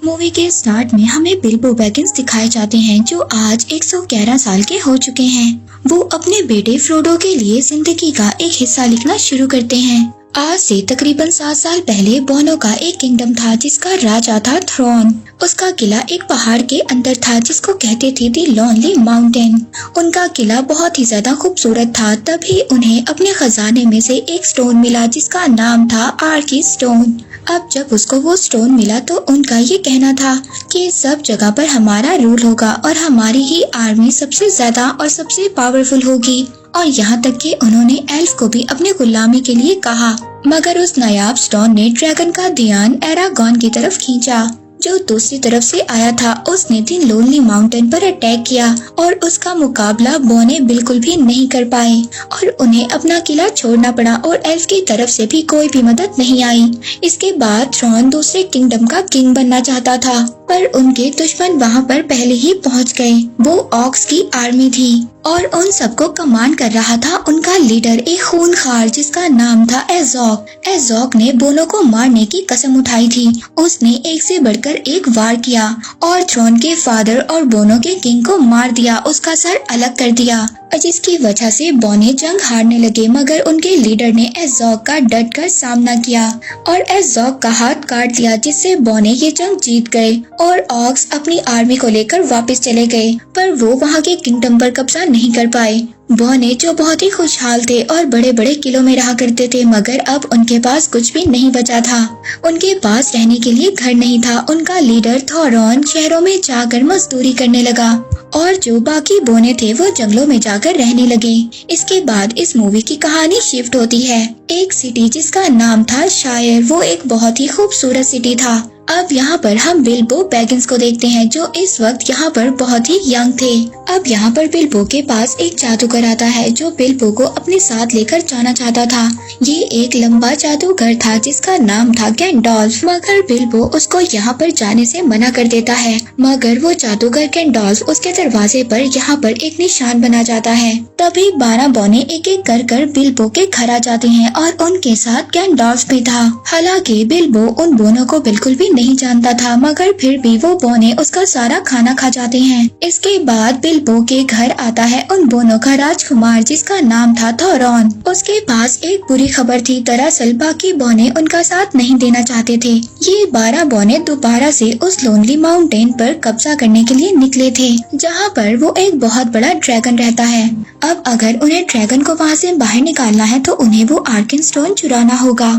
Movie के start में हमें बिल्बो बैगिंस दिखाए जाते हैं जो आज 111 साल के हो चुके हैं। वो अपने बेटे फ्रोडो के लिए जिंदगी का एक हिस्सा लिखना शुरू करते हैं। आज से तकरीबन 7 साल पहले बोनो का एक किंगडम था जिसका राजा था थ्रोन। उसका किला एक पहाड़ के अंदर था जिसको कहते थे दी लोनली माउंटेन। उनका किला बहुत ही ज्यादा खूबसूरत था। तभी उन्हें अपने खजाने में से एक स्टोन मिला जिसका नाम था आर्की स्टोन। अब जब उसको वो स्टोन मिला तो उनका ये कहना था कि सब जगह पर हमारा रूल होगा और हमारी ही आर्मी सबसे ज्यादा और सबसे पावरफुल होगी। और यहाँ तक कि उन्होंने एल्फ को भी अपने गुलामी के लिए कहा। मगर उस नायाब स्टोन ने ड्रैगन का ध्यान एरागॉन की तरफ खींचा जो दूसरी तरफ से आया था। उसने दी लोनली माउंटेन पर अटैक किया और उसका मुकाबला बोने बिल्कुल भी नहीं कर पाए और उन्हें अपना किला छोड़ना पड़ा और एल्फ की तरफ से भी कोई भी मदद नहीं आई। इसके बाद थ्रोन दूसरे किंगडम का किंग बनना चाहता था पर उनके दुश्मन वहाँ पर पहले ही पहुँच गए। वो ऑक्स की आर्मी थी और उन सबको कमांड कर रहा था उनका लीडर एक खूनखार जिसका नाम था एज़ोक। एज़ोक ने बोनो को मारने की कसम उठाई थी। उसने एक से बढ़कर एक वार किया और थ्रोन के फादर और बोनो के किंग को मार दिया, उसका सर अलग कर दिया जिसकी वजह से बोने जंग हारने लगे। मगर उनके लीडर ने एज़ोक का डट कर सामना किया और एज़ोक का हाथ काट दिया जिससे बोने ये जंग जीत गए और ऑक्स अपनी आर्मी को लेकर वापस चले गए पर वो वहाँ के किंगडम पर कब्जा नहीं कर पाए। बोने जो बहुत ही खुशहाल थे और बड़े बड़े किलों में रहा करते थे मगर अब उनके पास कुछ भी नहीं बचा था। उनके पास रहने के लिए घर नहीं था। उनका लीडर थोरॉन शहरों में जाकर मजदूरी करने लगा और जो बाकी बोने थे वो जंगलों में जाकर रहने लगे। इसके बाद इस मूवी की कहानी शिफ्ट होती है एक सिटी जिसका नाम था शायर। वो एक बहुत ही खूबसूरत सिटी था। अब यहाँ पर हम बिल्बो बैगिंस को देखते हैं जो इस वक्त यहाँ पर बहुत ही यंग थे। अब यहाँ पर बिल्बो के पास एक जादूगर आता है जो बिल्बो को अपने साथ लेकर जाना चाहता था। ये एक लंबा जादूगर था जिसका नाम था गैंडोल्फ। मगर बिल्बो उसको यहाँ पर जाने से मना कर देता है। मगर वो जादूगर गैंडोल्फ उसके दरवाजे पर यहाँ पर एक निशान बना जाता है। तभी 12 बोने एक एक कर बिल्बो के घर आ जाते हैं और उनके साथ गैंडोल्फ भी था। हालांकि बिल्बो उन बोनों को बिल्कुल भी नहीं जानता था मगर फिर भी वो बोने उसका सारा खाना खा जाते हैं। इसके बाद बिल्बो के घर आता है उन बोनों का राजकुमार जिसका नाम था थोरॉन। उसके पास एक बुरी खबर थी। दरअसल बाकी बोने उनका साथ नहीं देना चाहते थे। ये 12 बोने दोबारा से उस लोनली माउंटेन पर कब्जा करने के लिए निकले थे जहाँ पर वो एक बहुत बड़ा ड्रैगन रहता है। अब अगर उन्हें ड्रैगन को वहाँ से बाहर निकालना है तो उन्हें वो आर्कन स्टोन चुराना होगा।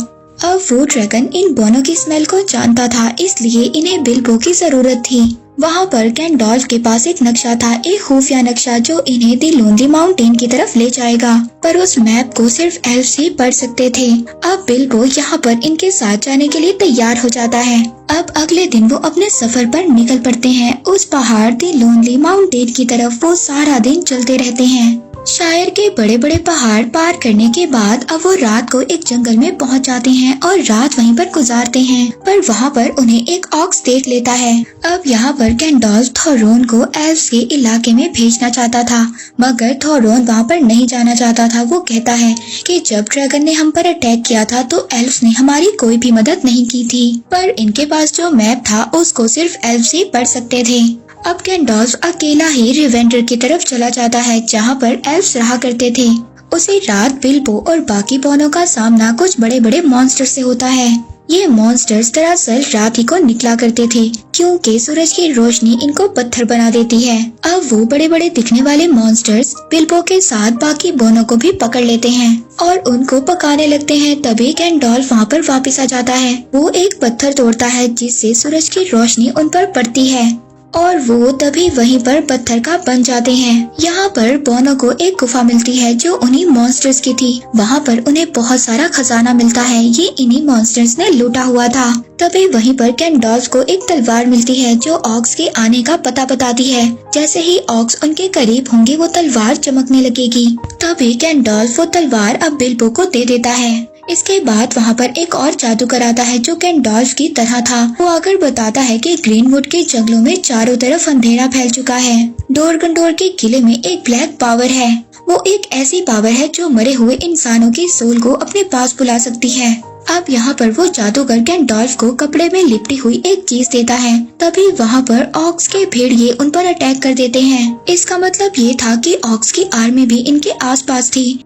अब वो ड्रैगन इन बोनों की स्मेल को जानता था इसलिए इन्हें बिल्बो की जरूरत थी। वहाँ पर गैंडोल्फ के पास एक नक्शा था, एक खुफिया नक्शा जो इन्हें दी लोनली माउंटेन की तरफ ले जाएगा पर उस मैप को सिर्फ एल्फ ही पढ़ सकते थे। अब बिल्बो यहाँ पर इनके साथ जाने के लिए तैयार हो जाता है। अब अगले दिन वो अपने सफर पर निकल पड़ते हैं उस पहाड़ दी लोनली माउंटेन की तरफ। वो सारा दिन चलते रहते हैं। शायर के बड़े बड़े पहाड़ पार करने के बाद अब वो रात को एक जंगल में पहुंच जाते हैं और रात वहीं पर गुजारते हैं पर वहाँ पर उन्हें एक ऑक्स देख लेता है। अब यहाँ पर गैंडोल्फ थोरॉन को एल्फ्स के इलाके में भेजना चाहता था मगर थोरॉन वहाँ पर नहीं जाना चाहता था। वो कहता है कि जब ड्रैगन ने हम पर अटैक किया था तो एल्फ्स ने हमारी कोई भी मदद नहीं की थी पर इनके पास जो मैप था उसको सिर्फ एल्फ्स ही पढ़ सकते थे। अब गैंडोल्फ अकेला ही रिवेंडर की तरफ चला जाता है जहाँ पर एल्फ्स रहा करते थे। उसी रात बिल्बो और बाकी बोनों का सामना कुछ बड़े बड़े मॉन्स्टर से होता है। ये मॉन्स्टर्स दरअसल रात ही को निकला करते थे क्योंकि सूरज की रोशनी इनको पत्थर बना देती है। अब वो बड़े बड़े दिखने वाले मॉन्स्टर्स बिल्बो के साथ बाकी बोनों को भी पकड़ लेते हैं और उनको पकाने लगते हैं। तभी गैंडोल्फ वहाँ पर वापस आ जाता है। वो एक पत्थर तोड़ता है जिससे सूरज की रोशनी उन पर पड़ती है और वो तभी वहीं पर पत्थर का बन जाते हैं। यहाँ पर बोनो को एक गुफा मिलती है जो उन्हीं मॉन्स्टर्स की थी। वहाँ पर उन्हें बहुत सारा खजाना मिलता है। ये इन्हीं मॉन्स्टर्स ने लूटा हुआ था। तभी वहीं पर गैंडोल्फ को एक तलवार मिलती है जो ऑक्स के आने का पता बताती है। जैसे ही ऑक्स उनके करीब होंगे वो तलवार चमकने लगेगी। तभी गैंडोल्फ वो तलवार अब बिल्बो को दे देता है। इसके बाद वहाँ पर एक और जादूगर आता है जो गैंडोल्फ की तरह था। वो आकर बताता है कि ग्रीनवुड के जंगलों में चारों तरफ अंधेरा फैल चुका है। डोरगंडोर के किले में एक ब्लैक पावर है। वो एक ऐसी पावर है जो मरे हुए इंसानों की सोल को अपने पास बुला सकती है। अब यहाँ पर वो जादूगर गैंडोल्फ को कपड़े में लिपटी हुई एक चीज देता है। तभी वहाँ पर ऑक्स के भेड़िए उन पर अटैक कर देते हैं। इसका मतलब ये था कि ऑक्स की आर्मी भी इनके आसपास थी।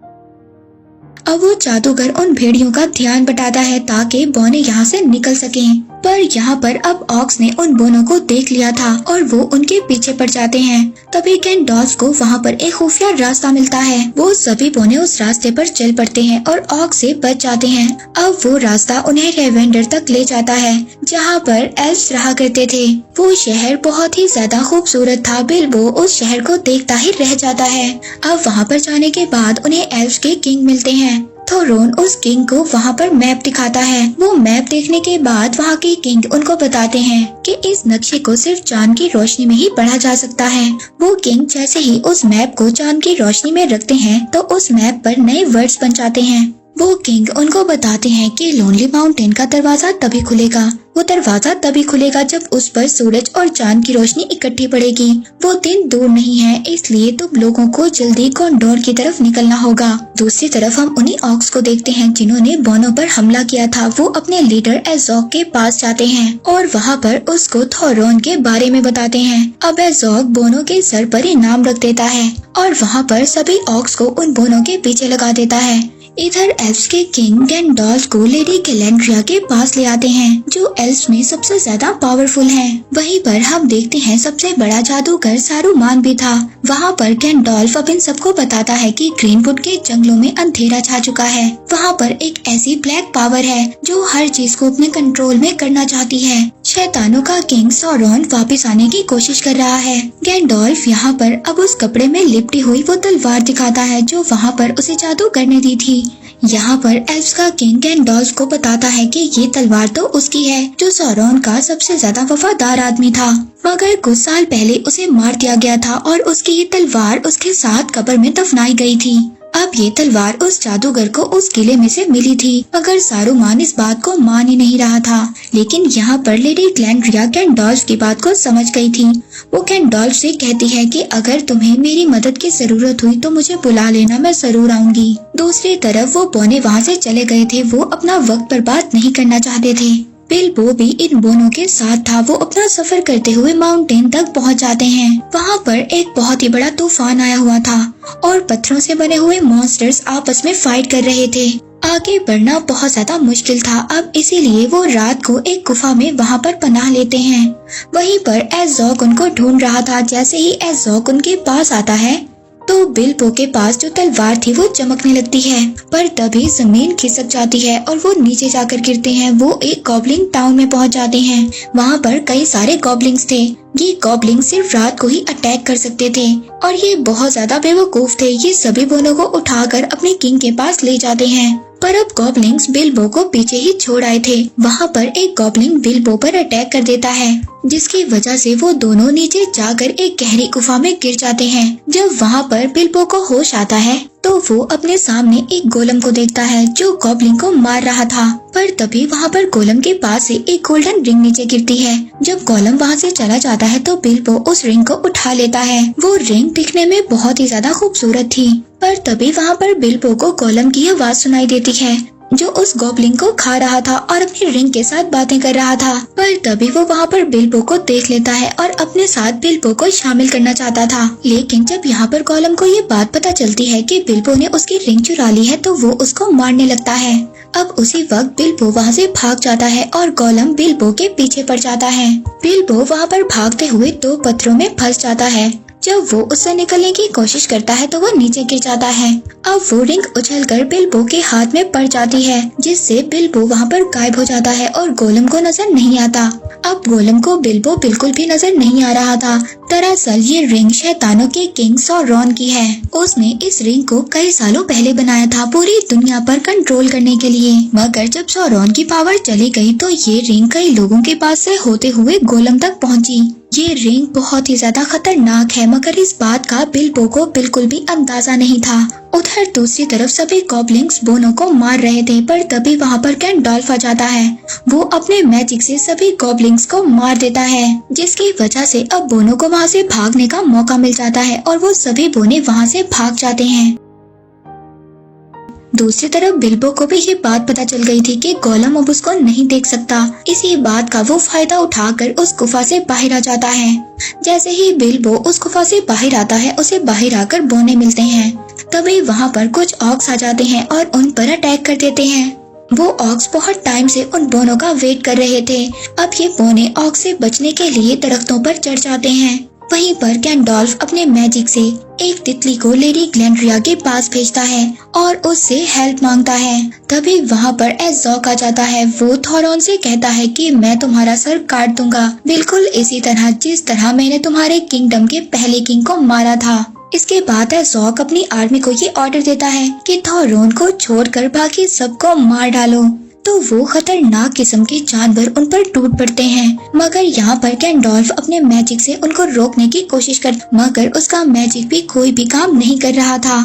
अब वो जादूगर उन भेड़ियों का ध्यान बटाता है ताकि बोने यहाँ से निकल सकें। पर यहाँ पर अब ऑक्स ने उन बोनों को देख लिया था और वो उनके पीछे पड़ जाते हैं। तभी गैंडोल्फ को वहाँ पर एक खुफिया रास्ता मिलता है। वो सभी बोने उस रास्ते पर चल पड़ते हैं और ऑक्स से बच जाते हैं। अब वो रास्ता उन्हें लेवेंडर तक ले जाता है जहाँ पर एल्फ्स रहा करते थे। वो शहर बहुत ही ज्यादा खूबसूरत था। बिल्बो उस शहर को देखता ही रह जाता है। अब वहाँ पर जाने के बाद उन्हें एल्फ्स के किंग मिलते हैं। थोरोन उस किंग को वहाँ पर मैप दिखाता है। वो मैप देखने के बाद वहाँ के किंग उनको बताते हैं कि इस नक्शे को सिर्फ चांद की रोशनी में ही पढ़ा जा सकता है। वो किंग जैसे ही उस मैप को चांद की रोशनी में रखते हैं तो उस मैप पर नए वर्ड्स बन जाते हैं। वो किंग उनको बताते हैं कि लोनली माउंटेन का दरवाजा तभी खुलेगा। वो दरवाजा तभी खुलेगा जब उस पर सूरज और चांद की रोशनी इकट्ठी पड़ेगी। वो दिन दूर नहीं है, इसलिए तुम लोगों को जल्दी कॉन्डोर की तरफ निकलना होगा। दूसरी तरफ हम उन्हीं ऑक्स को देखते हैं जिन्होंने बोनो पर हमला किया था। वो अपने लीडर एज़ोक के पास जाते हैं और वहाँ पर उसको थोरोन के बारे में बताते हैं। अब एज़ोक बोनो के सर पर इनाम रख देता है और वहाँ पर सभी ऑक्स को उन बोनो के पीछे लगा देता है। इधर एल्फ्स के किंग गैंडोल्फ को लेडी गैलेंड्रिया के पास ले आते हैं जो एल्फ्स में सबसे ज्यादा पावरफुल है। वहीं पर हम देखते हैं सबसे बड़ा जादूगर सारूमान भी था। वहाँ पर गैंडोल्फ अब इन सबको बताता है कि ग्रीनवुड के जंगलों में अंधेरा छा चुका है। वहाँ पर एक ऐसी ब्लैक पावर है जो हर चीज को अपने कंट्रोल में करना चाहती है। शैतानों का किंग सौरॉन वापस आने की कोशिश कर रहा है। गैंडोल्फ यहाँ पर अब उस कपड़े में लिपटी हुई वो तलवार दिखाता है जो वहाँ पर उसे जादू करने दी थी। यहाँ पर एल्फ्स का किंग गैंडोल्फ को बताता है कि ये तलवार तो उसकी है जो सौरॉन का सबसे ज्यादा वफादार आदमी था, मगर कुछ साल पहले उसे मार दिया गया था और उसकी ये तलवार उसके साथ कब्र में दफनाई गई थी। अब ये तलवार उस जादूगर को उस किले में से मिली थी, मगर सारूमान इस बात को मान ही नहीं रहा था। लेकिन यहाँ पर लेडी गैलेंड्रिया गैंडोल्फ की बात को समझ गई थी। वो गैंडोल्फ से कहती है कि अगर तुम्हें मेरी मदद की जरूरत हुई तो मुझे बुला लेना, मैं जरूर आऊंगी। दूसरी तरफ वो बोने वहाँ से चले गए थे। वो अपना वक्त बर्बाद नहीं करना चाहते थे। बिल्बो भी इन बोनों के साथ था। वो अपना सफर करते हुए माउंटेन तक पहुंच जाते हैं। वहाँ पर एक बहुत ही बड़ा तूफान आया हुआ था और पत्थरों से बने हुए मॉन्स्टर्स आपस में फाइट कर रहे थे। आगे बढ़ना बहुत ज्यादा मुश्किल था। अब इसीलिए वो रात को एक गुफा में वहाँ पर पनाह लेते हैं। वहीं पर एज़ोक उनको ढूंढ रहा था। जैसे ही एज़ोक उनके पास आता है तो बिल्बो के पास जो तलवार थी वो चमकने लगती है, पर तभी जमीन खिसक जाती है और वो नीचे जाकर गिरते हैं। वो एक गॉब्लिन टाउन में पहुंच जाते हैं। वहाँ पर कई सारे गॉब्लिन्स थे। ये गॉब्लिन सिर्फ रात को ही अटैक कर सकते थे और ये बहुत ज्यादा बेवकूफ थे। ये सभी बोनों को उठाकर अपने किंग के पास ले जाते हैं, पर अब गॉब्लिन्स बिल्बो को पीछे ही छोड़ आए थे। वहाँ पर एक गॉब्लिन बिल्बो पर अटैक कर देता है, जिसकी वजह से वो दोनों नीचे जाकर एक गहरी गुफा में गिर जाते हैं। जब वहाँ पर बिल्बो को होश आता है तो वो अपने सामने एक गोलम को देखता है जो गॉब्लिन को मार रहा था, पर तभी वहाँ पर गोलम के पास से एक गोल्डन रिंग नीचे गिरती है। जब गोलम वहाँ से चला जाता है तो बिल्बो उस रिंग को उठा लेता है। वो रिंग दिखने में बहुत ही ज्यादा खूबसूरत थी, पर तभी वहाँ पर बिल्बो को गोलम की आवाज सुनाई देती है जो उस गॉब्लिन को खा रहा था और अपनी रिंग के साथ बातें कर रहा था। पर तभी वो वहाँ पर बिल्बो को देख लेता है और अपने साथ बिल्बो को शामिल करना चाहता था। लेकिन जब यहाँ पर गोलम को ये बात पता चलती है कि बिल्बो ने उसकी रिंग चुरा ली है तो वो उसको मारने लगता है। अब उसी वक्त बिल्बो वहाँ से भाग जाता है और गोलम बिल्बो के पीछे पड़ जाता है। बिल्बो वहाँ पर भागते हुए दो पत्थरों में फंस जाता है। जब वो उससे निकलने की कोशिश करता है तो वो नीचे गिर जाता है। अब वो रिंग उछलकर बिल्बो के हाथ में पड़ जाती है, जिससे बिल्बो वहाँ पर गायब हो जाता है और गोलम को नजर नहीं आता। अब गोलम को बिल्बो बिल्कुल भी नजर नहीं आ रहा था। दरअसल ये रिंग शैतानों के किंग सौरॉन की है। उसने इस रिंग को कई सालों पहले बनाया था पूरी दुनिया पर कंट्रोल करने के लिए, मगर जब सौरॉन की पावर चली गई तो ये रिंग कई लोगों के पास से होते हुए गोलम तक पहुँची। ये रिंग बहुत ही ज्यादा खतरनाक है, मगर इस बात का बिल्बो को बिल्कुल भी अंदाजा नहीं था। उधर दूसरी तरफ सभी गॉब्लिन्स बोनो को मार रहे थे, पर तभी वहाँ पर गैंडोल्फ आ जाता है। वो अपने मैजिक से सभी गॉब्लिन्स को मार देता है, जिसकी वजह से अब बोनो को वहाँ से भागने का मौका मिल जाता है और वो सभी बोने वहाँ से भाग जाते हैं। दूसरी तरफ बिल्बो को भी ये बात पता चल गई थी कि गोलम अब उसको नहीं देख सकता। इसी बात का वो फायदा उठाकर उस गुफा से बाहर आ जाता है। जैसे ही बिल्बो उस गुफा से बाहर आता है, उसे बाहर आकर बोने मिलते हैं। तभी वहाँ पर कुछ ऑक्स आ जाते हैं और उन पर अटैक कर देते हैं। वो ऑक्स बहुत टाइम से उन बोनों का वेट कर रहे थे। अब ये बोने ऑक्स से बचने के लिए दरख्तों पर चढ़ जाते हैं। वहीं पर गैंडोल्फ अपने मैजिक से एक तितली को लेडी ग्लैंड्रिया के पास भेजता है और उससे हेल्प मांगता है। तभी वहाँ पर एज़ोक आ जाता है। वो थोरॉन से कहता है कि मैं तुम्हारा सर काट दूंगा, बिल्कुल इसी तरह जिस तरह मैंने तुम्हारे किंगडम के पहले किंग को मारा था। इसके बाद एज़ोक अपनी आर्मी को ये ऑर्डर देता है कि थोरॉन को छोड़कर बाकी सबको मार डालो। तो वो खतरनाक किस्म के जानवर उन पर टूट पड़ते हैं, मगर यहाँ पर गैंडोल्फ अपने मैजिक से उनको रोकने की कोशिश मगर उसका मैजिक भी कोई भी काम नहीं कर रहा था।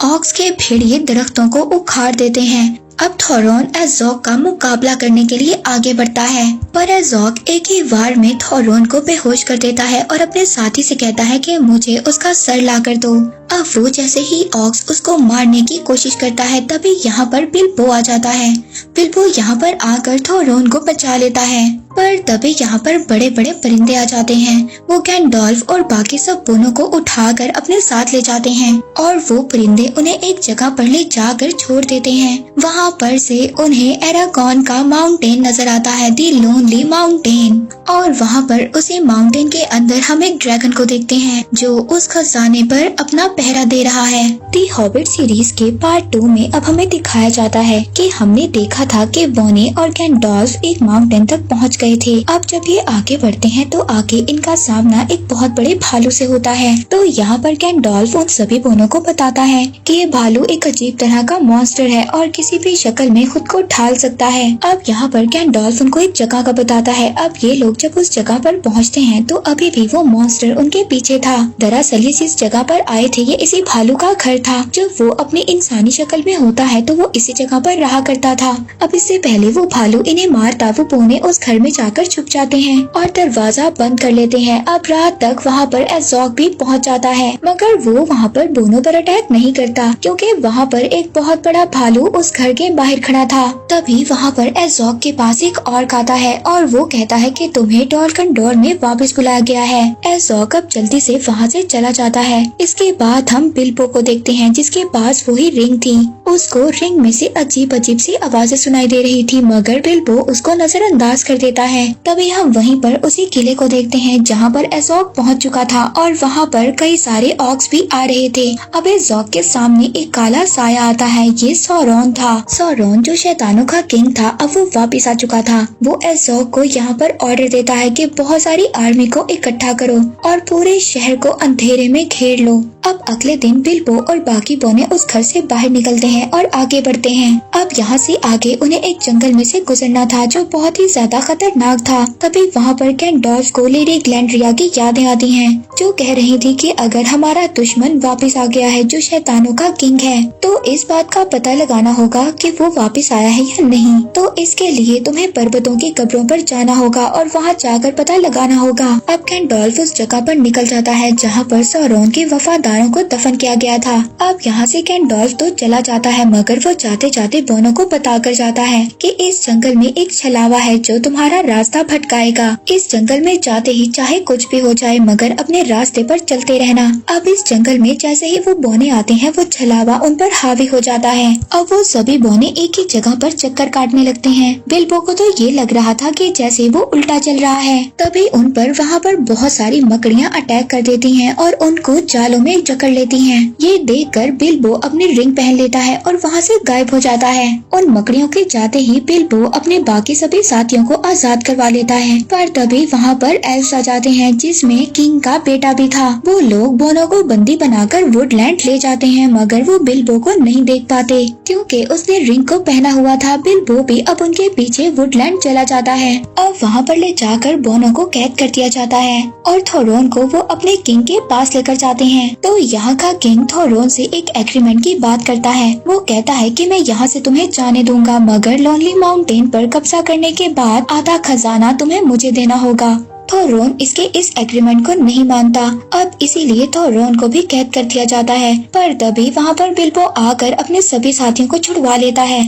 ऑक्स के भेड़िए दरख्तों को उखाड़ देते हैं। अब थोरॉन एज़ोक का मुकाबला करने के लिए आगे बढ़ता है, पर एज़ोक एक ही वार में थोरॉन को बेहोश कर देता है और अपने साथी से कहता है कि मुझे उसका सर ला कर दो। अब वो जैसे ही ऑक्स उसको मारने की कोशिश करता है, तभी यहाँ पर बिल्बो आ जाता है। बिल्बो यहाँ पर आकर थोरॉन को बचा लेता है, पर तभी यहाँ पर बड़े बड़े परिंदे आ जाते हैं। वो गैंडोल्फ और बाकी सब बोनों को उठाकर अपने साथ ले जाते हैं और वो परिंदे उन्हें एक जगह पर ले जाकर छोड़ देते हैं। वहाँ पर से उन्हें एरागॉन का माउंटेन नजर आता है, दी लोनली माउंटेन। और वहाँ पर उसी माउंटेन के अंदर हम एक ड्रैगन को देखते हैं जो उस खजाने पर अपना पहरा दे रहा है। दी हॉबिट सीरीज के पार्ट 2 में अब हमें दिखाया जाता है कि हमने देखा था कि बोने और गैंडोल्फ एक माउंटेन तक पहुँच गए थे। अब जब ये आगे बढ़ते हैं तो आगे इनका सामना एक बहुत बड़े भालू से होता है। तो यहाँ पर गैंडोल्फ उन सभी बोनों को बताता है कि ये भालू एक अजीब तरह का मॉन्स्टर है और किसी भी शक्ल में खुद को ढाल सकता है। अब यहाँ पर गैंडोल्फ उनको एक जगह का बताता है। अब ये लोग जब उस जगह पर पहुँचते हैं तो अभी भी वो मॉन्स्टर उनके पीछे था। दरअसल ये जिस जगह पर आए थे ये इसी भालू का घर था। जब वो अपनी इंसानी शक्ल में होता है तो वो इसी जगह पर रहा करता था। अब इससे पहले वो भालू इन्हें मारता, वो बोने उस घर में जाकर छुप जाते हैं और दरवाजा बंद कर लेते हैं। अब रात तक वहाँ पर एज़ोक भी पहुँच जाता है, मगर वो वहाँ पर बोनों पर अटैक नहीं करता क्योंकि वहाँ पर एक बहुत बड़ा भालू उस घर के बाहर खड़ा था। तभी वहाँ पर एज़ोक के पास एक ऑर्क आता है और वो कहता है कि तुम्हें डोरकंडोर में वापस बुलाया गया है। एज़ोक अब जल्दी से वहाँ से चला जाता है। इसके बाद हम बिल्बो को देखते हैं जिसके पास वही रिंग थी। उसको रिंग में से अजीब अजीब सी आवाजें सुनाई दे रही थी, मगर बिल्बो उसको नजरअंदाज कर देता है। तभी हम वहीं पर उसी किले को देखते हैं जहाँ पर एज़ोक पहुँच चुका था और वहाँ पर कई सारे ऑक्स भी आ रहे थे। अब एज़ोक के सामने एक काला साया आता है। ये सौरॉन था। सौरॉन जो शैतानों का किंग था, अब वो वापिस आ चुका था। वो एज़ोक को यहाँ पर ऑर्डर देता है कि बहुत सारी आर्मी को इकट्ठा करो और पूरे शहर को अंधेरे में घेर लो। अब अगले दिन बिल्बो और बाकी बोने उस घर से बाहर निकलते हैं और आगे बढ़ते हैं। अब यहाँ से आगे उन्हें एक जंगल में से गुजरना था जो बहुत ही ज्यादा खतरनाक था। तभी वहाँ पर गैंडोल्फ को लेडी ग्लैंड्रिया की यादें आती हैं, जो कह रही थी कि अगर हमारा दुश्मन वापस आ गया है जो शैतानों का किंग है, तो इस बात का पता लगाना होगा कि वो वापस आया है या नहीं। तो इसके लिए तुम्हें पर्वतों की कब्रों पर जाना होगा और वहाँ जाकर पता लगाना होगा। अब गैंडोल्फ उस जगह पर निकल जाता है जहाँ पर सौरॉन के वफादारों को दफन किया गया था। अब यहाँ से गैंडोल्फ तो चला जाता है, मगर वो जाते जाते बोनों को बताकर जाता है कि इस जंगल में एक छलावा है जो तुम्हारा रास्ता भटकाएगा। इस जंगल में जाते ही चाहे कुछ भी हो जाए मगर अपने रास्ते पर चलते रहना। अब इस जंगल में जैसे ही वो बोने आते हैं वो छलावा उन पर हावी हो जाता है। अब वो सभी बोने एक ही जगह पर चक्कर काटने लगते हैं। बिल्बो को तो ये लग रहा था कि जैसे वो उल्टा चल रहा है। तभी उन पर वहाँ पर बहुत सारी मकड़ियाँ अटैक कर देती हैं और उनको जालों में जकड़ लेती हैं। ये देखकर बिल्बो अपनी रिंग पहन लेता है और वहाँ से गायब हो जाता है। उन मकड़ियों के जाते ही बिल्बो अपने बाकी सभी साथियों को आजाद करवा लेता है, पर तभी वहाँ पर एल्फ्स आ जाते हैं जिसमें किंग का बेटा भी था। वो लोग बोनो को बंदी बनाकर वुडलैंड ले जाते हैं, मगर वो बिल्बो को नहीं देख पाते क्योंकि उसने रिंग को पहना हुआ था। बिल्बो भी अब उनके पीछे वुडलैंड चला जाता है। अब वहाँ पर ले जाकर बोनो को कैद कर दिया जाता है और थोरॉन को वो अपने किंग के पास लेकर जाते हैं। तो यहाँ का किंग थोरॉन से एक एग्रीमेंट की बात करता है। वो कहता है कि मैं यहाँ से तुम्हें जाने दूंगा, मगर लोनली माउंटेन पर कब्जा करने के बाद आधा खजाना तुम्हें मुझे देना होगा। थोरोन इसके इस एग्रीमेंट को नहीं मानता। अब इसीलिए थोरोन को भी कैद कर दिया जाता है, पर तभी वहाँ पर बिल्बो आकर अपने सभी साथियों को छुड़वा लेता है।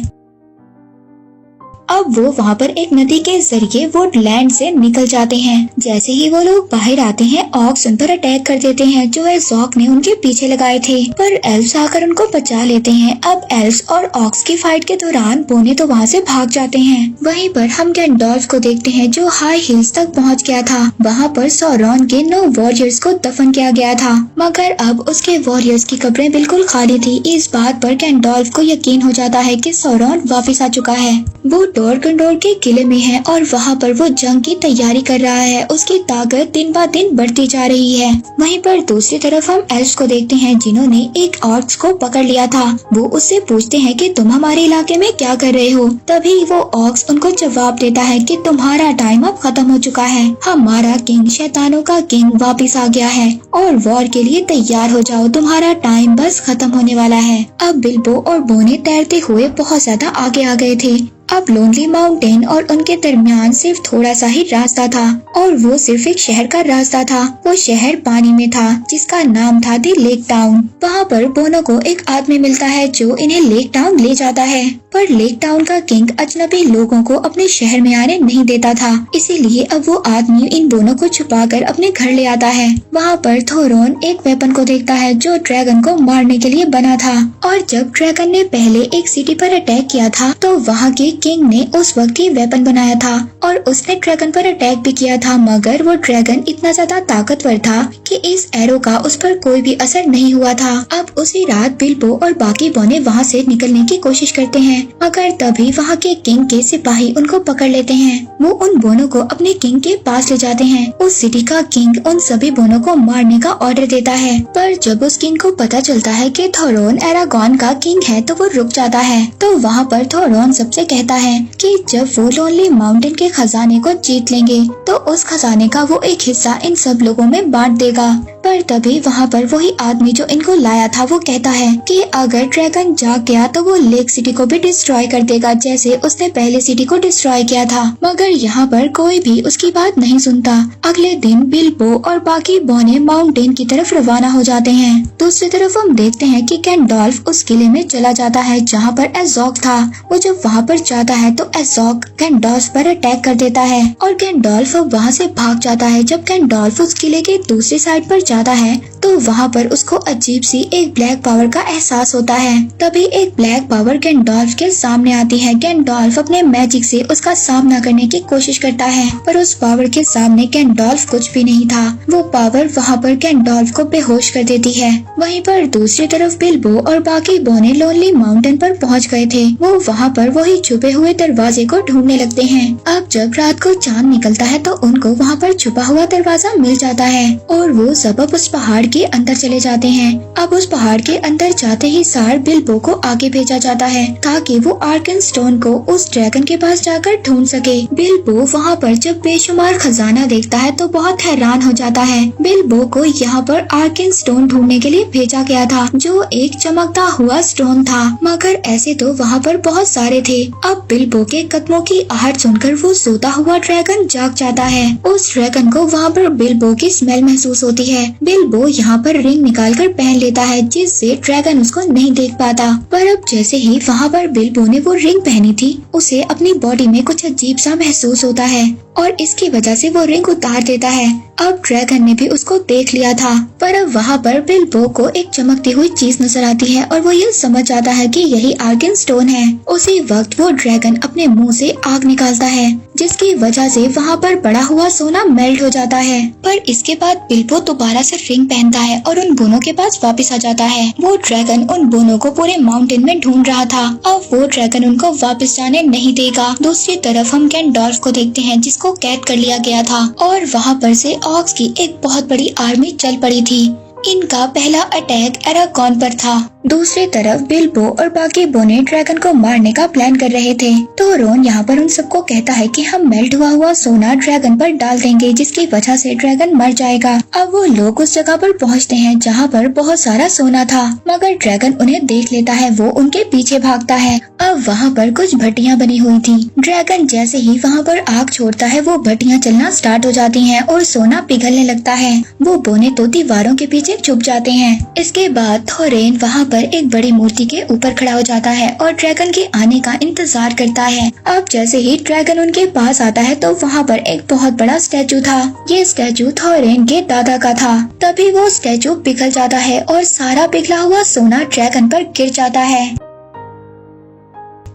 अब वो वहाँ पर एक नदी के जरिए वुडलैंड से निकल जाते हैं। जैसे ही वो लोग बाहर आते हैं, ऑक्स उन पर अटैक कर देते हैं जो एज़ोक ने उनके पीछे लगाए थे, पर एल्व्स आकर उनको बचा लेते हैं। अब एल्व्स और ऑक्स की फाइट के दौरान बोने तो वहाँ से भाग जाते हैं। वहीं पर हम गैंडोल्फ को देखते हैं जो हाई हिल्स तक पहुँच गया था। वहाँ पर सौरॉन के 9 वॉरियर्स को दफन किया गया था, मगर अब उसके वॉरियर्स की कब्रें बिल्कुल खाली थी। इस बात पर गैंडोल्फ को यकीन हो जाता है कि सौरॉन वापिस आ चुका है। वो डोरगंडोर के किले में है और वहाँ पर वो जंग की तैयारी कर रहा है। उसकी ताकत दिन ब दिन बढ़ती जा रही है। वहीं पर दूसरी तरफ हम एल्व्स को देखते हैं जिन्होंने एक ऑक्स को पकड़ लिया था। वो उससे पूछते हैं कि तुम हमारे इलाके में क्या कर रहे हो। तभी वो ऑक्स उनको जवाब देता है कि तुम्हारा टाइम अब खत्म हो चुका है। हमारा किंग, शैतानों का किंग वापिस आ गया है और वॉर के लिए तैयार हो जाओ, तुम्हारा टाइम बस खत्म होने वाला है। अब बिल्बो और बोने तैरते हुए बहुत ज्यादा आगे आ गए थे। अब लोनली माउंटेन और उनके दरमियान सिर्फ थोड़ा सा ही रास्ता था और वो सिर्फ एक शहर का रास्ता था। वो शहर पानी में था जिसका नाम था दी लेक टाउन। वहाँ पर बोनो को एक आदमी मिलता है जो इन्हें लेक टाउन ले जाता है, पर लेक टाउन का किंग अजनबी लोगों को अपने शहर में आने नहीं देता था। इसीलिए अब वो आदमी इन दोनों को छुपाकर अपने घर ले आता है। वहाँ पर थोरोन एक वेपन को देखता है जो ड्रैगन को मारने के लिए बना था, और जब ड्रैगन ने पहले एक सिटी पर अटैक किया था तो वहाँ के किंग ने उस वक्त ही वेपन बनाया था और उसने ड्रैगन पर अटैक भी किया था, मगर वो ड्रैगन इतना ज्यादा ताकतवर था कि इस एरो का उस पर कोई भी असर नहीं हुआ था। अब उसी रात बिल्बो और बाकी बोने वहाँ से निकलने की कोशिश करते हैं, मगर तभी वहाँ के किंग के सिपाही उनको पकड़ लेते हैं। वो उन बोनों को अपने किंग के पास ले जाते हैं। उस सिटी का किंग उन सभी बोनों को मारने का ऑर्डर देता है, पर जब उस किंग को पता चलता है कि थोरोन एरागॉन का किंग है तो वो रुक जाता है। तो वहाँ पर थोरोन सबसे कहता है कि जब वो लोनली माउंटेन के खजाने को जीत लेंगे तो उस खजाने का वो एक हिस्सा इन सब लोगों में बांट देगा। पर तभी वहाँ पर वही आदमी जो इनको लाया था वो कहता है कि अगर ड्रैगन जाग गया तो वो लेक सिटी को भी डिस्ट्रॉय कर देगा जैसे उसने पहले सिटी को डिस्ट्रॉय किया था। मगर यहाँ पर कोई भी उसकी बात नहीं सुनता। अगले दिन बिल्बो और बाकी बोने माउंटेन की तरफ रवाना हो जाते हैं। दूसरी तरफ हम देखते हैं कि गैंडोल्फ उस किले में चला जाता है जहाँ पर एज़ोक था। वो जब वहाँ पर जाता है तो एज़ोक गैंडोल्फ पर अटैक कर देता है और गैंडोल्फ वहाँ से भाग जाता है। जब गैंडोल्फ उस किले के दूसरी साइड पर जाता है तो वहाँ पर उसको अजीब सी एक ब्लैक पावर का एहसास होता है। तभी एक ब्लैक पावर गैंडोल्फ के सामने आती है। गैंडोल्फ अपने मैजिक से उसका सामना करने की कोशिश करता है, पर उस पावर के सामने गैंडोल्फ कुछ भी नहीं था। वो पावर वहाँ पर गैंडोल्फ को बेहोश कर देती है। वहीं पर दूसरी तरफ बिल्बो और बाकी बोने लोनली माउंटेन पर पहुँच गए थे। वो वहाँ पर वही छुपे हुए दरवाजे को ढूंढने लगते हैं। अब जब रात को चांद निकलता है तो उनको वहाँ पर छुपा हुआ दरवाजा मिल जाता है और वो सब अब उस पहाड़ के अंदर चले जाते हैं। अब उस पहाड़ के अंदर जाते ही सार बिल्बो को आगे भेजा जाता है ताकि वो आर्कन स्टोन को उस ड्रैगन के पास जाकर ढूंढ सके। बिल्बो वहाँ पर जब बेशुमार खजाना देखता है तो बहुत हैरान हो जाता है। बिल्बो को यहाँ पर आर्कन स्टोन ढूंढने के लिए भेजा गया था जो एक चमकता हुआ स्टोन था, मगर ऐसे तो वहाँ पर बहुत सारे थे। अब बिल्बो के कदमों की आहट सुनकर वो सोता हुआ ड्रैगन जाग जाता है। उस ड्रैगन को वहाँ पर बिल्बो की स्मेल महसूस होती है। बिल्बो यहाँ पर रिंग निकालकर पहन लेता है जिससे ड्रैगन उसको नहीं देख पाता, पर अब जैसे ही वहाँ पर बिल्बो ने वो रिंग पहनी थी उसे अपनी बॉडी में कुछ अजीब सा महसूस होता है और इसकी वजह से वो रिंग उतार देता है। अब ड्रैगन ने भी उसको देख लिया था, पर अब वहाँ पर बिल्बो को एक चमकती हुई चीज नजर आती है और वो ये समझ जाता है कि यही आर्कन स्टोन है। उसी वक्त वो ड्रैगन अपने मुंह से आग निकालता है जिसकी वजह से वहाँ पर पड़ा हुआ सोना मेल्ट हो जाता है। पर इसके बाद बिल्बो दोबारा से रिंग पहनता है और उन बोनों के पास वापस आ जाता है। वो ड्रैगन उन बोनों को पूरे माउंटेन में ढूंढ रहा था। अब वो ड्रैगन उनको वापस जाने नहीं देगा। दूसरी तरफ हम गैंडोल्फ को देखते हैं जिसको कैद कर लिया गया था और वहाँ पर से ऑक्स की एक बहुत बड़ी आर्मी चल पड़ी थी। इनका पहला अटैक एरागॉन पर था। दूसरी तरफ बिल्बो और बाकी बोने ड्रैगन को मारने का प्लान कर रहे थे। तो रोन यहाँ पर उन सबको कहता है कि हम मेल्ट हुआ सोना ड्रैगन पर डाल देंगे, जिसकी वजह से ड्रैगन मर जाएगा। अब वो लोग उस जगह पर पहुँचते हैं जहाँ पर बहुत सारा सोना था, मगर ड्रैगन उन्हें देख लेता है। वो उनके पीछे भागता है। अब वहाँ पर कुछ भट्टियाँ बनी हुई थी। ड्रैगन जैसे ही वहाँ पर आग छोड़ता है, वो भट्टियाँ चलना स्टार्ट हो जाती हैं और सोना पिघलने लगता है। वो बोने तो दीवारों के पीछे छुप जाते हैं। इसके बाद थोरेन वहाँ पर एक बड़ी मूर्ति के ऊपर खड़ा हो जाता है और ड्रैगन के आने का इंतजार करता है। अब जैसे ही ड्रैगन उनके पास आता है तो वहाँ पर एक बहुत बड़ा स्टैचू था। ये स्टैचू थोरेन के दादा का था। तभी वो स्टैचू पिघल जाता है और सारा पिघला हुआ सोना ड्रैगन पर गिर जाता है।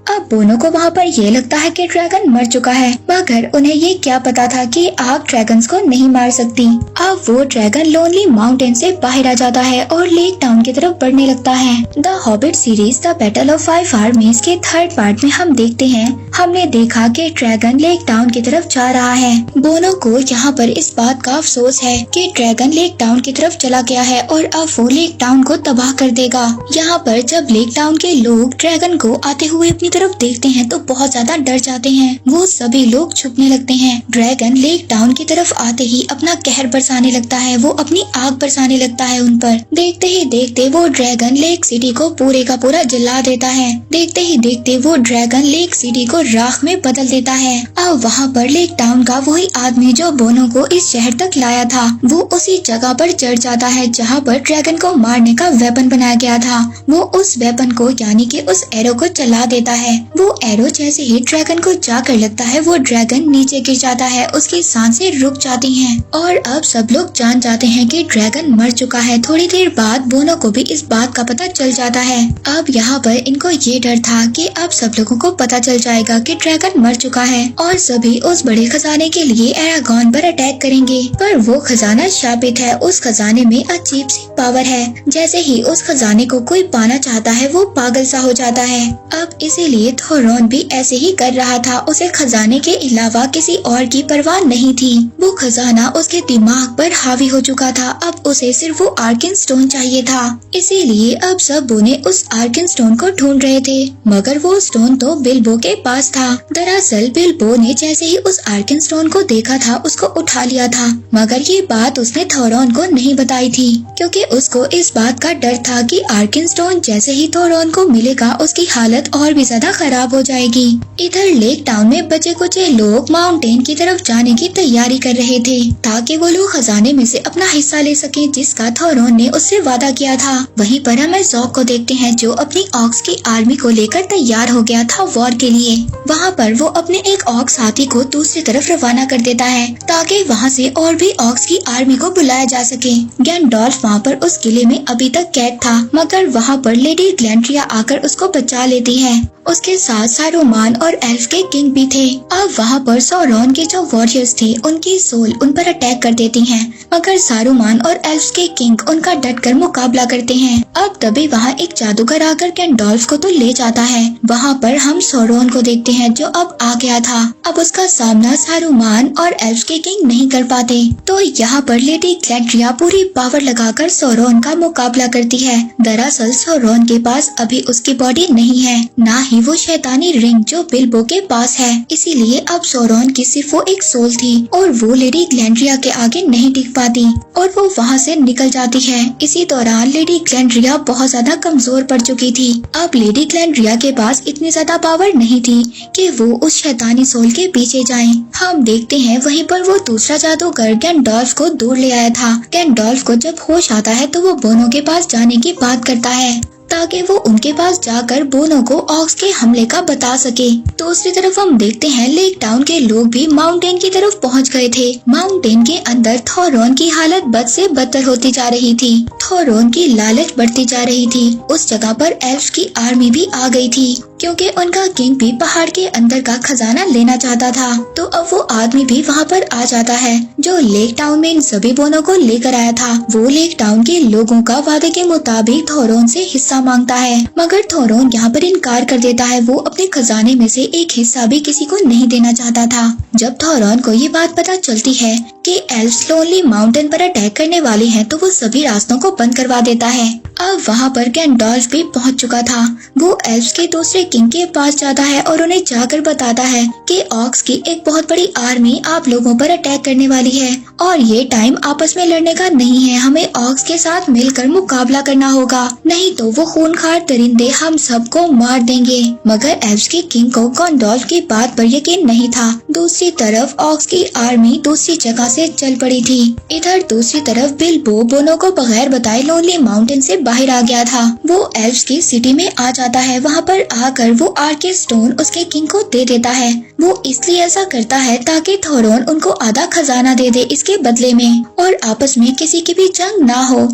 अब बोनो को वहाँ पर ये लगता है कि ड्रैगन मर चुका है, मगर उन्हें ये क्या पता था कि आग ड्रैगन्स को नहीं मार सकती। अब वो ड्रैगन लोनली माउंटेन से बाहर आ जाता है और लेक टाउन की तरफ बढ़ने लगता है। The hobbit series the battle of 5 आर्मीज के 3rd पार्ट में हम देखते हैं, हमने देखा कि ड्रैगन लेक टाउन की तरफ जा रहा है। बोनो को यहाँ पर इस बात का अफसोस है कि ड्रैगन लेक टाउन की तरफ चला गया है और अब वो लेक टाउन को तबाह कर देगा। यहाँ पर जब लेक टाउन के लोग ड्रैगन को आते हुए अपनी तरफ देखते हैं तो बहुत ज्यादा डर जाते हैं। वो सभी लोग छुपने लगते हैं। ड्रैगन लेक टाउन की तरफ आते ही अपना कहर बरसाने लगता है। वो अपनी आग बरसाने लगता है उन पर। देखते ही देखते वो ड्रैगन लेक सिटी को पूरे का पूरा जला देता है। देखते ही देखते वो ड्रैगन लेक सिटी को राख में बदल देता है। अब वहाँ पर लेक टाउन का वही आदमी जो बोनो को इस शहर तक लाया था, वो उसी जगह पर चढ़ जाता है जहाँ पर ड्रैगन को मारने का वेपन बनाया गया था। वो उस वेपन को यानी कि उस एरो को चला देता है। वो एरो जैसे ही ड्रैगन को जाकर लगता है, वो ड्रैगन नीचे गिर जाता है। उसकी सांसें रुक जाती हैं और अब सब लोग जान जाते हैं कि ड्रैगन मर चुका है। थोड़ी देर बाद बोनो को भी इस बात का पता चल जाता है। अब यहाँ पर इनको ये डर था कि अब सब लोगों को पता चल जाएगा कि ड्रैगन मर चुका है और सभी उस बड़े खजाने के लिए एरागॉन पर अटैक करेंगे। पर वो खजाना शापित है। उस खजाने में अजीब सी पावर है। जैसे ही उस खजाने को कोई पाना चाहता है, वो पागल सा हो जाता है। अब इसीलिए थोरॉन भी ऐसे ही कर रहा था। उसे खजाने के अलावा किसी और की परवाह नहीं थी। वो खजाना उसके दिमाग पर हावी हो चुका था। अब उसे सिर्फ वो आर्कन स्टोन चाहिए था। इसीलिए अब सब बोने उस आर्कन स्टोन को ढूंढ रहे थे, मगर वो स्टोन तो बिल्बो के पास था। दरअसल बिल्बो ने जैसे ही उस आर्कन स्टोन को देखा था, उसको उठा लिया था, मगर ये बात उसने थोरॉन को नहीं बताई थी, क्योंकि उसको इस बात का डर था कि आर्कन स्टोन जैसे ही थोरॉन को मिलेगा, उसकी हालत और भी ज्यादा खराब हो जाएगी। इधर लेक टाउन में बचे कुचे लोग माउंटेन की तरफ जाने की तैयारी कर रहे थे, ताकि वो लोग खजाने में से अपना हिस्सा ले सकें, जिसका थोरॉन ने उससे वादा किया था। वहीं पर हम ज़ॉक को देखते हैं, जो अपनी ऑक्स की आर्मी को लेकर तैयार हो गया था वॉर के लिए। वहाँ पर वो अपने एक ऑक्स साथी को दूसरी तरफ रवाना कर देता है, ताकि वहाँ से और भी ऑक्स की आर्मी को बुलाया जा सके। गैंडोल्फ वहाँ पर उस किले में अभी तक कैद था, मगर वहाँ पर लेडी ग्लैंड्रिया आकर उसको बचा लेती है। उसके साथ सारूमान और एल्फ के किंग भी थे। अब वहाँ पर सौरॉन के जो वॉरियर्स थे, उनकी सोल उन पर अटैक कर देती हैं, मगर सारूमान और एल्फ के किंग उनका डटकर मुकाबला करते हैं। अब तभी वहाँ एक जादूगर आकर गैंडोल्फ को तो ले जाता है। वहाँ पर हम सौरॉन को देखते हैं, जो अब आ गया था। अब उसका सामना सारूमान और एल्फ के किंग नहीं कर पाते, तो यहाँ पर लेडी ग्लैंड्रिया पूरी पावर लगाकर सौरॉन का मुकाबला करती है। दरअसल सौरॉन के पास अभी उसकी बॉडी नहीं है, ना ही वो शैतानी रिंग जो बिल्बो के पास है। इसीलिए अब सौरॉन की सिर्फ वो एक सोल थी और वो लेडी ग्लैंड्रिया के आगे नहीं टिक पाती और वो वहाँ से निकल जाती है। इसी दौरान लेडी ग्लैंड्रिया बहुत ज्यादा कमजोर पड़ चुकी थी। अब लेडी ग्लैंड्रिया के पास इतनी ज्यादा पावर नहीं थी कि वो उस शैतानी सोल के पीछे जाए। हम देखते हैं वहीं पर वो दूसरा जादूगर गैंडोल्फ को दूर ले आया था। गैंडोल्फ को जब होश आता है तो वो बोनो के पास जाने की बात करता है, ताकि वो उनके पास जाकर बोनो को ऑक्स के हमले का बता सके। दूसरी तरफ हम देखते हैं लेक टाउन के लोग भी माउंटेन की तरफ पहुंच गए थे। माउंटेन के अंदर थोरॉन की हालत बद से बदतर होती जा रही थी। थोरॉन की लालच बढ़ती जा रही थी। उस जगह पर एल्फ की आर्मी भी आ गई थी, क्योंकि उनका किंग भी पहाड़ के अंदर का खजाना लेना चाहता था। तो अब वो आदमी भी वहाँ पर आ जाता है, जो लेक टाउन में इन सभी बोनों को लेकर आया था। वो लेक टाउन के लोगों का वादे के मुताबिक थोरॉन से हिस्सा मांगता है, मगर थोरॉन यहाँ पर इनकार कर देता है। वो अपने खजाने में से एक हिस्सा भी किसी को नहीं देना चाहता था। जब थोरॉन को ये बात पता चलती है कि एल्फ्स लोनली माउंटेन पर अटैक करने वाले हैं, तो वो सभी रास्तों को बंद करवा देता है। अब वहाँ पर गैंडोल्फ भी पहुँच चुका था। वो एल्व्स के दूसरे किंग के पास जाता है और उन्हें जाकर बताता है कि ऑक्स की एक बहुत बड़ी आर्मी आप लोगों पर अटैक करने वाली है और ये टाइम आपस में लड़ने का नहीं है। हमें ऑक्स के साथ मिलकर मुकाबला करना होगा, नहीं तो वो खूनखार दरिंदे हम सबको मार देंगे। मगर एल्व्स के किंग को गैंडोल्फ की बात पर यकीन नहीं था। दूसरी तरफ ऑक्स की आर्मी दूसरी जगह से चल पड़ी थी। इधर दूसरी तरफ बिल्बो बोनो को बगैर बताए लोनली माउंटेन से बाहर आ गया था। वो एल्व्स की सिटी में आ जाता है। वहाँ पर आकर वो आर्के स्टोन उसके किंग को दे देता है। वो इसलिए ऐसा करता है ताकि थोरन उनको आधा खजाना दे दे इसके बदले में और आपस में किसी की भी जंग ना हो।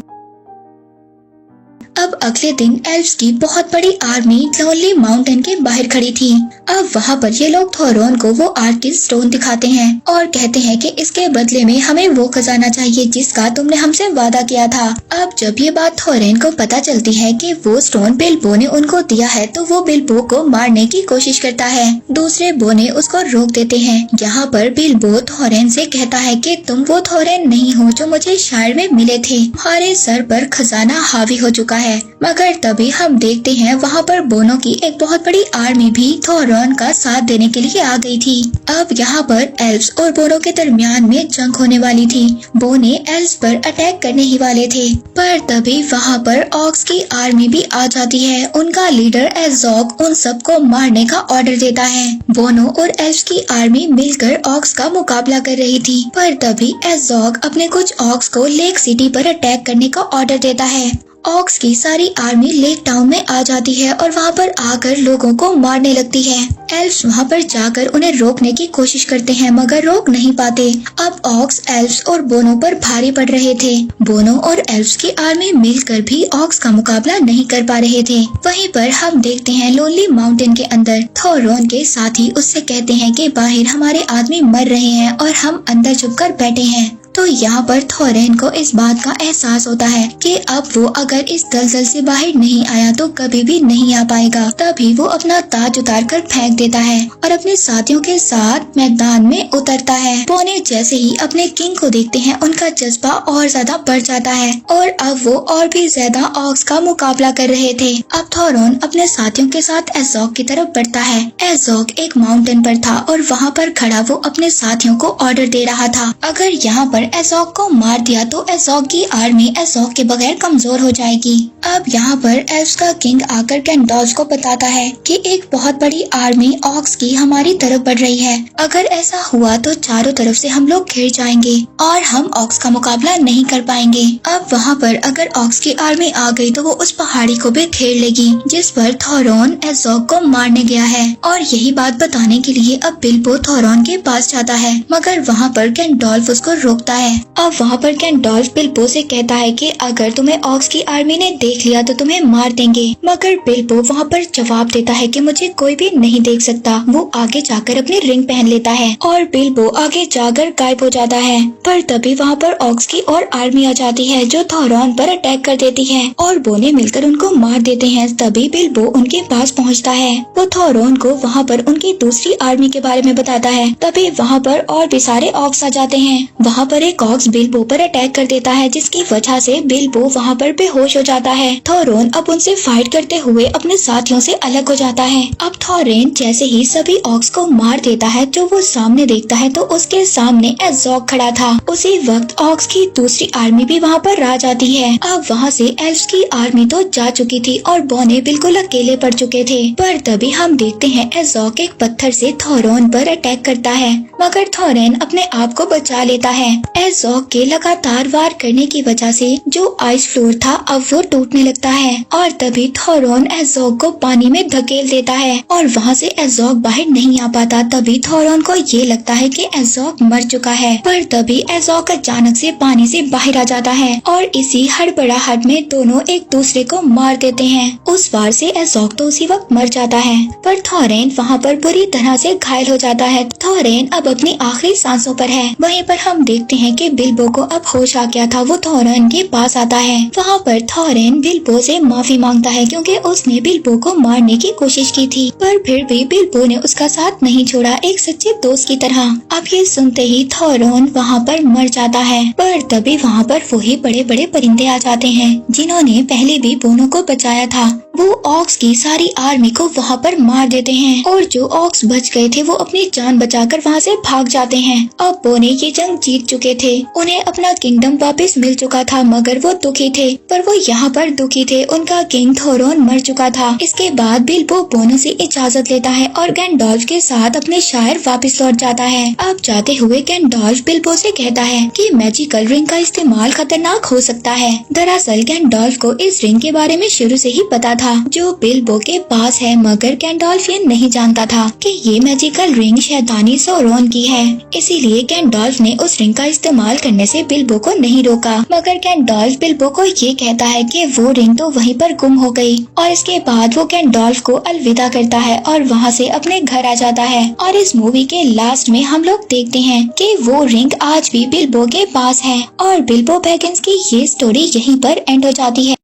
अब अगले दिन एल्व्स की बहुत बड़ी आर्मी लोनली माउंटेन के बाहर खड़ी थी। अब वहाँ पर ये लोग थोरन को वो आर्किस स्टोन दिखाते हैं और कहते हैं कि इसके बदले में हमें वो खजाना चाहिए जिसका तुमने हमसे वादा किया था। अब जब ये बात थोरन को पता चलती है कि वो स्टोन बिल्बो ने उनको दिया है तो वो बिल्बो को मारने की कोशिश करता है। दूसरे बोने उसको रोक देते हैं। यहाँ पर बिल्बो थोरन से कहता है कि तुम वो थोरन नहीं हो जो मुझे शहर में मिले थे। हमारे सर पर खजाना हावी हो चुका है। मगर तभी हम देखते हैं वहाँ पर बोनो की एक बहुत बड़ी आर्मी भी थोरन का साथ देने के लिए आ गई थी। अब यहाँ पर एल्व्स और बोनो के दरमियान में जंग होने वाली थी। बोने एल्व्स पर अटैक करने ही वाले थे, पर तभी वहाँ पर ऑक्स की आर्मी भी आ जाती है। उनका लीडर एज़ोग उन सबको मारने का ऑर्डर देता है। बोनो और एल्व्स की आर्मी मिलकर ऑक्स का मुकाबला कर रही थी, पर तभी एज़ोग अपने कुछ ऑक्स को लेक सिटी पर अटैक करने का ऑर्डर देता है। ऑक्स की सारी आर्मी लेक टाउन में आ जाती है और वहाँ पर आकर लोगों को मारने लगती है। एल्व्स वहाँ पर जाकर उन्हें रोकने की कोशिश करते हैं मगर रोक नहीं पाते। अब ऑक्स एल्व्स और बोनो पर भारी पड़ रहे थे। बोनो और एल्व्स की आर्मी मिलकर भी ऑक्स का मुकाबला नहीं कर पा रहे थे। वहीं पर हम देखते हैं लोनली माउंटेन के अंदर थोरन के साथी उससे कहते हैं कि बाहर हमारे आदमी मर रहे हैं और हम अंदर छुपकर बैठे हैं। तो यहाँ पर थोरन को इस बात का एहसास होता है कि अब वो अगर इस दलदल से बाहर नहीं आया तो कभी भी नहीं आ पाएगा। तभी वो अपना ताज उतार कर फेंक देता है और अपने साथियों के साथ मैदान में उतरता है। बोने जैसे ही अपने किंग को देखते हैं उनका जज्बा और ज्यादा बढ़ जाता है और अब वो और भी ज्यादा ऑक्स का मुकाबला कर रहे थे। अब थोरन अपने साथियों के साथ एज़ोग की तरफ बढ़ता है। एज़ोग एक माउंटेन पर था और वहाँ पर खड़ा वो अपने साथियों को ऑर्डर दे रहा था, अगर यहाँ पर एज़ोग को मार दिया तो एज़ोग की आर्मी एज़ोग के बगैर कमजोर हो जाएगी। अब यहाँ पर एल्व्स का किंग आकर गैंडोल्फ को बताता है कि एक बहुत बड़ी आर्मी ऑक्स की हमारी तरफ बढ़ रही है। अगर ऐसा हुआ तो चारों तरफ से हम लोग घिर जाएंगे और हम ऑक्स का मुकाबला नहीं कर पाएंगे। अब वहाँ पर अगर ऑक्स की आर्मी आ गई तो वो उस पहाड़ी को भी घेर लेगी जिस पर थोरन एज़ोग को मारने गया है। और यही बात बताने के लिए अब बिल्बो थोरन के पास जाता है मगर वहाँ पर गैंडोल्फ उसको रोकता है। अब वहाँ पर गैंडोल्फ बिल्बो से कहता है कि अगर तुम्हें ऑक्स की आर्मी ने देख लिया तो तुम्हें मार देंगे। मगर बिल्बो वहाँ पर जवाब देता है कि मुझे कोई भी नहीं देख सकता। वो आगे जाकर अपनी रिंग पहन लेता है और बिल्बो आगे जाकर गायब हो जाता है। पर तभी वहाँ पर ऑक्स की और आर्मी आ जाती है जो थोरन पर अटैक कर देती है और बोने मिलकर उनको मार देते हैं। तभी बिल्बो उनके पास पहुँचता है। वो थोरन को वहाँ पर उनकी दूसरी आर्मी के बारे में बताता है। तभी वहाँ पर और भी सारे ऑक्स आ जाते हैं। वहाँ पर एक ऑक्स बिल्बो पर अटैक कर देता है जिसकी वजह से बिल्बो वहाँ पर बेहोश हो जाता है। थोरन अब उनसे फाइट करते हुए अपने साथियों से अलग हो जाता है। अब थोरन जैसे ही सभी ऑक्स को मार देता है जो वो सामने देखता है तो उसके सामने एज़ोग खड़ा था। उसी वक्त ऑक्स की दूसरी आर्मी भी वहाँ पर आ जाती है। अब वहाँ से एल्व्स की आर्मी तो जा चुकी थी और बोने बिल्कुल अकेले पड़ चुके थे। पर तभी हम देखते हैं एज़ोग एक पत्थर से थोरन पर अटैक करता है मगर थोरन अपने आप को बचा लेता है। एज़ोग के लगातार वार करने की वजह से जो आइस फ्लोर था अब वो टूटने लगता है और तभी थोरन एज़ोग को पानी में धकेल देता है और वहाँ से एज़ोग बाहर नहीं आ पाता। तभी थोरन को ये लगता है कि एज़ोग मर चुका है, पर तभी एज़ोग अचानक से पानी से बाहर आ जाता है और इसी हड़बड़ाहट में दोनों एक दूसरे को मार देते हैं। उस वार से एज़ोग तो उसी वक्त मर जाता है पर थोरन वहाँ पर बुरी तरह से घायल हो जाता है। थोरन अब अपनी आखिरी सांसों पर है। वहीं पर हम देखते हैं कि बिल्बो को अब होश आ गया था। वो थॉरन के पास आता है। वहाँ पर थॉरन बिल्बो से माफी मांगता है क्योंकि उसने बिल्बो को मारने की कोशिश की थी, पर फिर भी बिल्बो ने उसका साथ नहीं छोड़ा, एक सच्चे दोस्त की तरह। अब ये सुनते ही थॉरन वहाँ पर मर जाता है, पर तभी वहाँ पर वही बड़े बड़े परिंदे आ जाते हैं जिन्होंने पहले भी बोनो को बचाया था। वो ऑक्स की सारी आर्मी को वहाँ पर मार देते हैं और जो ऑक्स बच गए थे वो अपनी जान बचाकर वहाँ से भाग जाते हैं। अब बोने ये जंग जीत चुके थे, उन्हें अपना किंगडम वापस मिल चुका था, मगर वो दुखी थे। पर वो यहाँ पर दुखी थे, उनका किंग थोरोन मर चुका था। इसके बाद बिल्बो बोनो से इजाजत लेता है और गैंडोल्फ के साथ अपने शहर वापस लौट जाता है। अब जाते हुए गैंडोल्फ बिल्बो से कहता है कि मैजिकल रिंग का इस्तेमाल खतरनाक हो सकता है। दरअसल गैंडोल्फ को इस रिंग के बारे में शुरू से ही पता था जो बिल्बो के पास है, मगर गैंडोल्फ ये नहीं जानता था कि ये मैजिकल रिंग शैतानी सोरोन की है। इसीलिए गैंडोल्फ ने उस रिंग का इस्तेमाल करने से बिल्बो को नहीं रोका, मगर गैंडोल्फ बिल्बो को ये कहता है कि वो रिंग तो वहीं पर गुम हो गई। और इसके बाद वो गैंडोल्फ को अलविदा करता है और वहाँ से अपने घर आ जाता है। और इस मूवी के लास्ट में हम लोग देखते हैं कि वो रिंग आज भी बिल्बो के पास है और बिल्बो बैगिंस की ये स्टोरी यहीं पर एंड हो जाती है।